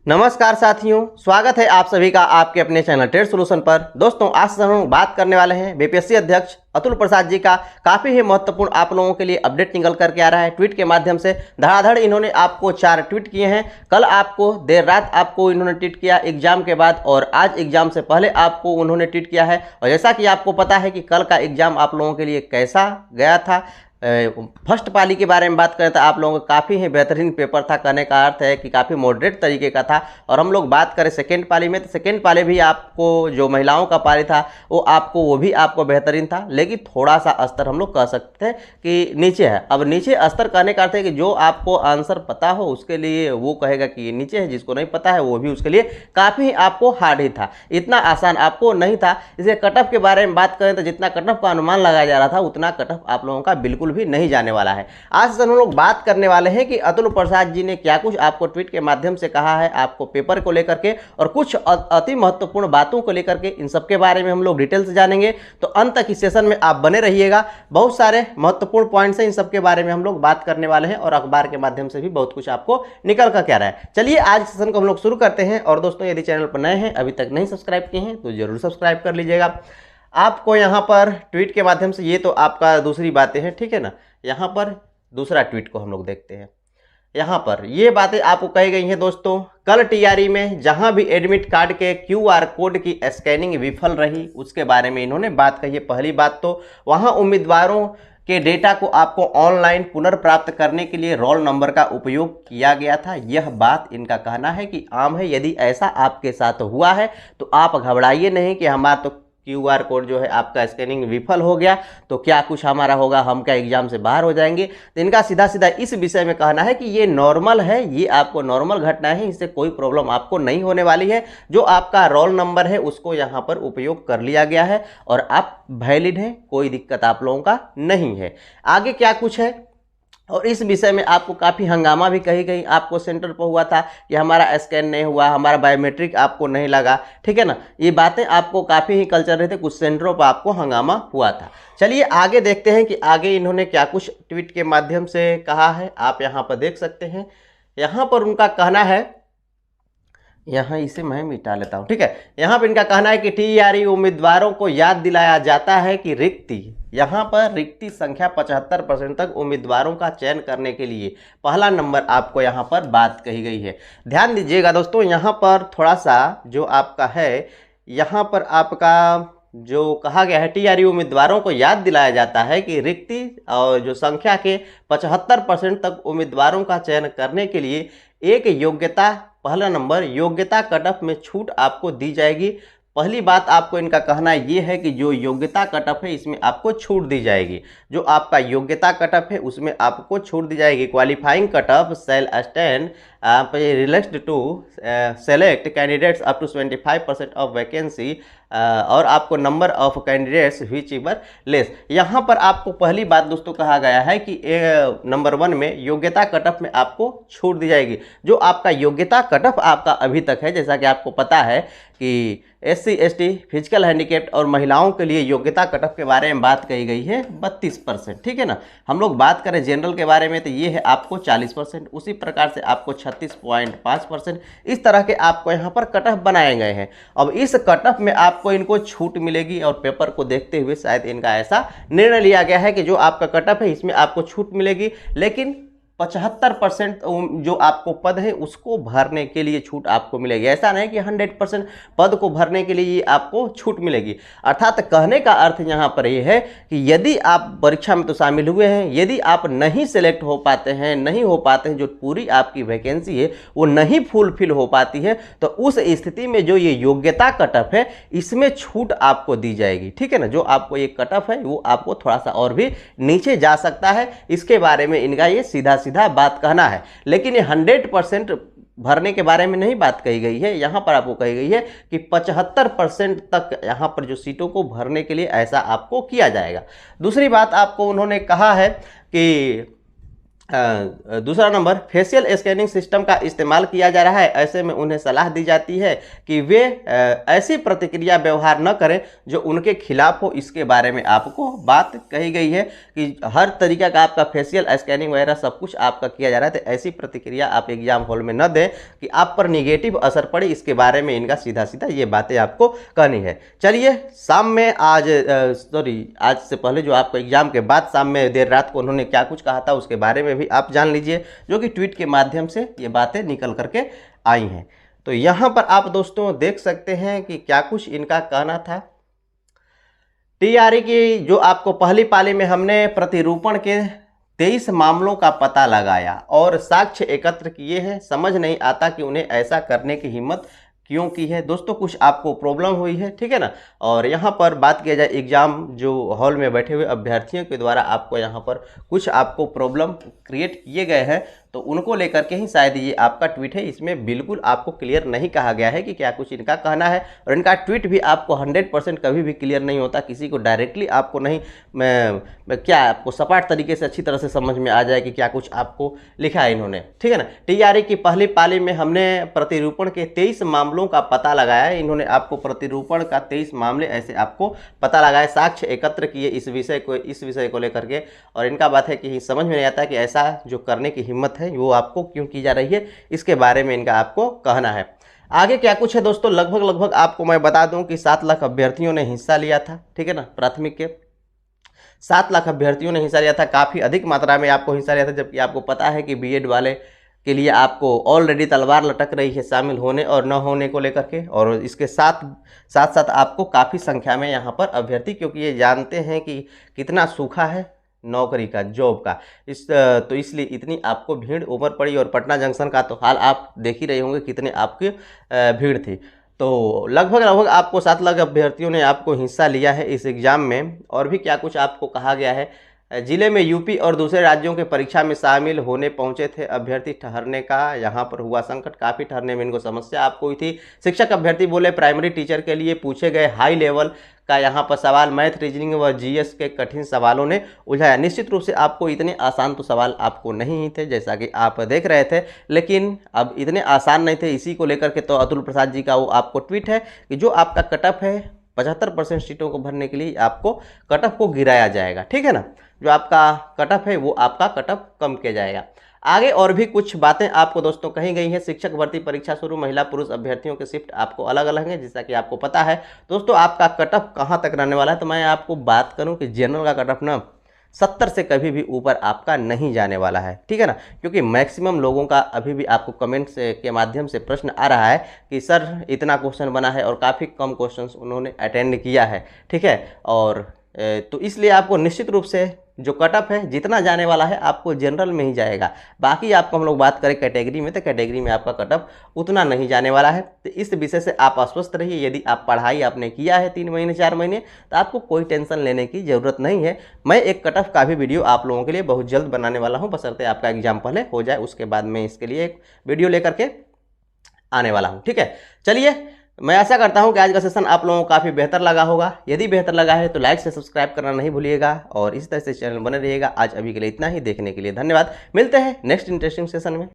नमस्कार साथियों, स्वागत है आप सभी का आपके अपने चैनल ट्रेड सॉल्यूशन पर। दोस्तों, आज हम लोग बात करने वाले हैं बीपीएससी अध्यक्ष अतुल प्रसाद जी का। काफ़ी ही महत्वपूर्ण आप लोगों के लिए अपडेट निकल करके आ रहा है ट्वीट के माध्यम से। धड़ाधड़ इन्होंने आपको 4 ट्वीट किए हैं। कल आपको देर रात आपको इन्होंने ट्वीट किया एग्जाम के बाद, और आज एग्जाम से पहले आपको उन्होंने ट्वीट किया है। और जैसा कि आपको पता है कि कल का एग्जाम आप लोगों के लिए कैसा गया था, फर्स्ट पाली के बारे में बात करें तो आप लोगों का काफ़ी ही बेहतरीन पेपर था। कहने का अर्थ है कि काफ़ी मॉडरेट तरीके का था। और हम लोग बात करें सेकेंड पाली में, तो सेकेंड पाली भी आपको जो महिलाओं का पाली था वो भी आपको बेहतरीन था, लेकिन थोड़ा सा स्तर हम लोग कह सकते हैं कि नीचे है। अब नीचे स्तर कहने का अर्थ है कि जो आपको आंसर पता हो उसके लिए वो कहेगा कि ये नीचे है, जिसको नहीं पता है वो भी उसके लिए काफ़ी आपको हार्ड ही था, इतना आसान आपको नहीं था। इसे कट ऑफ के बारे में बात करें तो जितना कट ऑफ का अनुमान लगाया जा रहा था उतना कट ऑफ आप लोगों का बिल्कुल भी नहीं जाने वाला है। आज से हम लोग बात करने वाले हैं कि अतुल प्रसाद जी ने क्या कुछ आपको ट्वीट के माध्यम से कहा है आपको पेपर को लेकर के, और कुछ अति महत्वपूर्ण बातों को लेकर के। इन सब के बारे में हम लोग डिटेल से जानेंगे, तो अंत तक इस सेशन में आप बने रहिएगा। बहुत सारे महत्वपूर्ण पॉइंट्स हैं, इन सब के बारे में हम लोग बात करने वाले हैं, और अखबार के माध्यम से भी बहुत कुछ आपको निकल कर क्या रहा है। चलिए आज सेशन को हम लोग शुरू करते हैं। और दोस्तों, यदि चैनल पर नए हैं, अभी तक नहीं सब्सक्राइब किए हैं, तो जरूर सब्सक्राइब कर लीजिएगा। आपको यहाँ पर ट्वीट के माध्यम से, ये तो आपका दूसरी बातें हैं, ठीक है ना। यहाँ पर दूसरा ट्वीट को हम लोग देखते हैं। यहाँ पर ये बातें आपको कही गई हैं दोस्तों। कल टीआरई में जहां भी एडमिट कार्ड के क्यूआर कोड की स्कैनिंग विफल रही, उसके बारे में इन्होंने बात कही है। पहली बात तो वहां उम्मीदवारों के डेटा को आपको ऑनलाइन पुनर्प्राप्त करने के लिए रोल नंबर का उपयोग किया गया था। यह बात इनका कहना है कि आम है। यदि ऐसा आपके साथ हुआ है तो आप घबराइए नहीं कि हमारा तो क्यूआर कोड जो है आपका स्कैनिंग विफल हो गया, तो क्या कुछ हमारा होगा, हम क्या एग्जाम से बाहर हो जाएंगे। तो इनका सीधा सीधा इस विषय में कहना है कि ये नॉर्मल है, ये आपको नॉर्मल घटना है, इससे कोई प्रॉब्लम आपको नहीं होने वाली है। जो आपका रोल नंबर है उसको यहाँ पर उपयोग कर लिया गया है और आप वैलिड हैं, कोई दिक्कत आप लोगों का नहीं है। आगे क्या कुछ है, और इस विषय में आपको काफ़ी हंगामा भी कही गई। आपको सेंटर पर हुआ था कि हमारा स्कैन नहीं हुआ, हमारा बायोमेट्रिक आपको नहीं लगा, ठीक है ना। ये बातें आपको काफ़ी ही कल चल रहे थे, कुछ सेंटरों पर आपको हंगामा हुआ था। चलिए आगे देखते हैं कि आगे इन्होंने क्या कुछ ट्वीट के माध्यम से कहा है। आप यहाँ पर देख सकते हैं। यहाँ पर उनका कहना है, यहाँ इसे मैं मिटा लेता हूँ, ठीक है। यहाँ पर इनका कहना है कि टीआरई उम्मीदवारों को याद दिलाया जाता है कि यहाँ पर रिक्ति संख्या 75% तक उम्मीदवारों का चयन करने के लिए पहला नंबर आपको यहाँ पर बात कही गई है। ध्यान दीजिएगा दोस्तों, यहाँ पर थोड़ा सा जो आपका है, यहाँ पर आपका जो कहा गया है टीआरई उम्मीदवारों को याद दिलाया जाता है कि रिक्ति और जो संख्या के 75% तक उम्मीदवारों का चयन करने के लिए एक योग्यता, पहला नंबर योग्यता कट ऑफ में छूट आपको दी जाएगी। पहली बात आपको इनका कहना ये है कि जो योग्यता कट ऑफ है इसमें आपको छूट दी जाएगी। जो आपका योग्यता कट ऑफ है उसमें आपको छूट दी जाएगी। Qualifying cut off shall stand relaxed to select candidates up to 75% of vacancy, और आपको number of candidates which were less. यहाँ पर आपको पहली बात दोस्तों कहा गया है कि नंबर 1 में योग्यता कट ऑफ में आपको छूट दी जाएगी। जो आपका योग्यता कट ऑफ आपका अभी तक है, जैसा कि आपको पता है कि SC ST फिजिकल हैंडीकैप्ड और महिलाओं के लिए योग्यता कट ऑफ के बारे में बात कही गई है 32%, ठीक है ना। हम लोग बात करें जनरल के बारे में तो ये है आपको 40%, उसी प्रकार से आपको 36.5%, इस तरह के आपको यहाँ पर कट ऑफ बनाए गए हैं। अब इस कट ऑफ में आपको इनको छूट मिलेगी, और पेपर को देखते हुए शायद इनका ऐसा निर्णय लिया गया है कि जो आपका कट ऑफ है इसमें आपको छूट मिलेगी, लेकिन 75% जो आपको पद है उसको भरने के लिए छूट आपको मिलेगी। ऐसा नहीं कि 100% पद को भरने के लिए आपको छूट मिलेगी। अर्थात कहने का अर्थ यहाँ पर यह है कि यदि आप परीक्षा में तो शामिल हुए हैं, यदि आप नहीं सेलेक्ट हो पाते हैं, जो पूरी आपकी वैकेंसी है वो नहीं फुलफिल हो पाती है, तो उस स्थिति में जो ये योग्यता कट ऑफ है इसमें छूट आपको दी जाएगी, ठीक है ना। जो आपको ये कट ऑफ है वो आपको थोड़ा सा और भी नीचे जा सकता है। इसके बारे में इनका ये सीधा बात कहना है, लेकिन ये 100% भरने के बारे में नहीं बात कही गई है। यहाँ पर आपको कही गई है कि 75% तक यहाँ पर जो सीटों को भरने के लिए ऐसा आपको किया जाएगा। दूसरी बात आपको उन्होंने कहा है कि दूसरा नंबर, फेशियल स्कैनिंग सिस्टम का इस्तेमाल किया जा रहा है, ऐसे में उन्हें सलाह दी जाती है कि वे ऐसी प्रतिक्रिया व्यवहार न करें जो उनके खिलाफ हो। इसके बारे में आपको बात कही गई है कि हर तरीका का आपका फेशियल स्कैनिंग वगैरह सब कुछ आपका किया जा रहा है, तो ऐसी प्रतिक्रिया आप एग्जाम हॉल में न दें कि आप पर निगेटिव असर पड़े। इसके बारे में इनका सीधा सीधा ये बातें आपको कहनी है। चलिए, शाम में आज से पहले जो आपको एग्जाम के बाद शाम में देर रात को उन्होंने क्या कुछ कहा था उसके बारे में भी आप जान लीजिए, जो कि ट्वीट के माध्यम से ये बातें निकल करके आई हैं। तो यहां पर आप दोस्तों देख सकते हैं कि क्या कुछ इनका कहना था। टीआरई की जो आपको पहली पाली में हमने प्रतिरूपण के 23 मामलों का पता लगाया और साक्ष्य एकत्र किए हैं, समझ नहीं आता कि उन्हें ऐसा करने की हिम्मत क्यों की है। दोस्तों कुछ आपको प्रॉब्लम हुई है, ठीक है ना। और यहाँ पर बात किया जाए एग्जाम जो हॉल में बैठे हुए अभ्यर्थियों के द्वारा आपको यहाँ पर कुछ आपको प्रॉब्लम क्रिएट किए गए हैं, तो उनको लेकर के ही शायद ये आपका ट्वीट है। इसमें बिल्कुल आपको क्लियर नहीं कहा गया है कि क्या कुछ इनका कहना है, और इनका ट्वीट भी आपको 100% कभी भी क्लियर नहीं होता। किसी को डायरेक्टली आपको नहीं क्या आपको सपाट तरीके से अच्छी तरह से समझ में आ जाए कि क्या कुछ आपको लिखा है इन्होंने, ठीक है ना। टीआरई की पहली पाली में हमने प्रतिरूपण के 23 मामलों का पता लगाया है। इन्होंने आपको प्रतिरूपण का 23 मामले ऐसे आपको पता लगाए, साक्ष्य एकत्र किए इस विषय को लेकर के, और इनका बात है कि समझ में नहीं आता कि ऐसा जो करने की हिम्मत है वो आपको क्यों की जा रही है, इसके बारे में इनका आपको कहना है। आगे क्या कुछ है दोस्तों, लगभग आपको मैं बता दूं कि 7 लाख अभ्यर्थियों ने हिस्सा लिया था, ठीक है ना। प्राथमिक के 7 लाख अभ्यर्थियों ने हिस्सा लिया था, काफ़ी अधिक मात्रा में आपको हिस्सा लिया था। जबकि आपको पता है कि बीएड वाले के लिए आपको ऑलरेडी तलवार लटक रही है शामिल होने और न होने को लेकर के, और इसके साथ साथ आपको काफ़ी संख्या में यहाँ पर अभ्यर्थी, क्योंकि ये जानते हैं कि कितना सूखा है नौकरी का, जॉब का, तो इसलिए इतनी आपको भीड़ उमड़ पड़ी। और पटना जंक्शन का तो हाल आप देख ही रहे होंगे कितने आपकी भीड़ थी। तो लगभग आपको 7 लाख अभ्यर्थियों ने आपको हिस्सा लिया है इस एग्ज़ाम में। और भी क्या कुछ आपको कहा गया है, जिले में यूपी और दूसरे राज्यों के परीक्षा में शामिल होने पहुंचे थे अभ्यर्थी, ठहरने का यहाँ पर हुआ संकट, काफ़ी ठहरने में इनको समस्या आपको हुई थी। शिक्षक अभ्यर्थी बोले प्राइमरी टीचर के लिए पूछे गए हाई लेवल का यहाँ पर सवाल मैथ, रीजनिंग व जीएस के कठिन सवालों ने उलझाया। निश्चित रूप से आपको इतने आसान तो सवाल आपको नहीं थे जैसा कि आप देख रहे थे, लेकिन अब इतने आसान नहीं थे। इसी को लेकर के तो अतुल प्रसाद जी का वो आपको ट्वीट है कि जो आपका कटअप है 75% सीटों को भरने के लिए आपको कटअप को गिराया जाएगा, ठीक है ना। जो आपका कटअप है वो आपका कटअप कम किया जाएगा। आगे और भी कुछ बातें आपको दोस्तों कही गई हैं। शिक्षक भर्ती परीक्षा शुरू, महिला पुरुष अभ्यर्थियों के शिफ्ट आपको अलग अलग हैं, जैसा कि आपको पता है। दोस्तों आपका कटअप कहां तक रहने वाला है, तो मैं आपको बात करूं कि जनरल का कटअप ना 70 से कभी भी ऊपर आपका नहीं जाने वाला है, ठीक है ना। क्योंकि मैक्सिमम लोगों का अभी भी आपको कमेंट के माध्यम से प्रश्न आ रहा है कि सर इतना क्वेश्चन बना है और काफ़ी कम क्वेश्चन उन्होंने अटेंड किया है, ठीक है। और तो इसलिए आपको निश्चित रूप से जो कटअप है जितना जाने वाला है आपको जनरल में ही जाएगा। बाकी आपको हम लोग बात करें कैटेगरी में, तो कैटेगरी में आपका कटअप उतना नहीं जाने वाला है। तो इस विषय से आप आश्वस्त रहिए। यदि आप पढ़ाई आपने किया है 3 महीने 4 महीने, तो आपको कोई टेंशन लेने की ज़रूरत नहीं है। मैं एक कटअप का भी वीडियो आप लोगों के लिए बहुत जल्द बनाने वाला हूँ, बशर्ते आपका एग्जाम पहले हो जाए, उसके बाद मैं इसके लिए एक वीडियो लेकर के आने वाला हूँ, ठीक है। चलिए, मैं आशा करता हूं कि आज का सेशन आप लोगों को काफ़ी बेहतर लगा होगा। यदि बेहतर लगा है तो लाइक से सब्सक्राइब करना नहीं भूलिएगा और इस तरह से चैनल बने रहिएगा। आज अभी के लिए इतना ही, देखने के लिए धन्यवाद। मिलते हैं नेक्स्ट इंटरेस्टिंग सेशन में।